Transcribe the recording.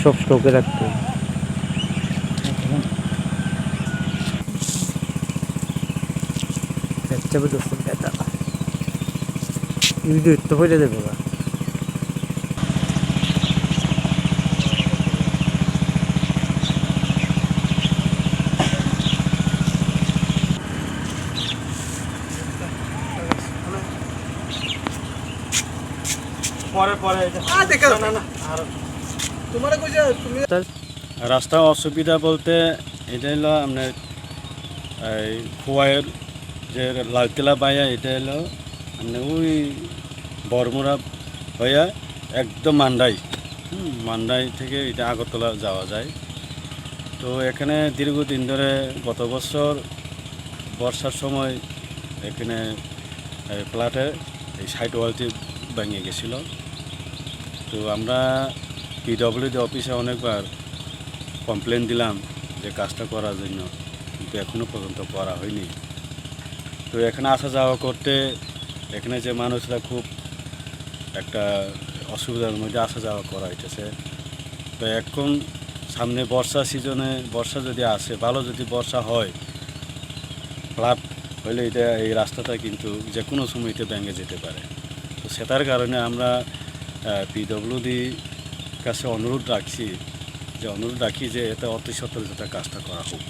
সব স্টকে রাখতে চাপে তো বেটা ভিডিও তো হয়ে যাবে বা পরে পরে দেখে না না আর তোমার কইছে তুমি রাস্তা অসুবিধা বলতে এটা হলো আপনার এই খোয়াইয়ের যে লালকেলা বাইয়া এটা হলো মানে ওই বরমুরা হইয়া একদম মান্ডাই মান্ডাই থেকে এটা আগরতলা যাওয়া যায়। তো এখানে দীর্ঘদিন ধরে গত বছর বর্ষার সময় এখানে প্লাটে এই সাইড ওয়ালটি ভেঙে গেছিলো। তো আমরা পিডব্লিউডি অফিসে অনেকবার কমপ্লেন দিলাম যে কাজটা করার জন্য, কিন্তু এখনও পর্যন্ত করা হয়নি। তো এখানে আসা যাওয়া করতে এখানে যে মানুষরা খুব একটা অসুবিধার মধ্যে আসা যাওয়া করা হইতেছে। তো এখন সামনে বর্ষা সিজনে বর্ষা যদি আসে, ভালো যদি বর্ষা হয়, ফ্লাড হইলে এটা এই রাস্তাটা কিন্তু যে কোনো সময়তে ভেঙে যেতে পারে। তো সেটার কারণে আমরা পিডব্লিউডি কাছে অনুরোধ রাখি যে এটা অতি সত্বর যাতে কাজটা করা হোক।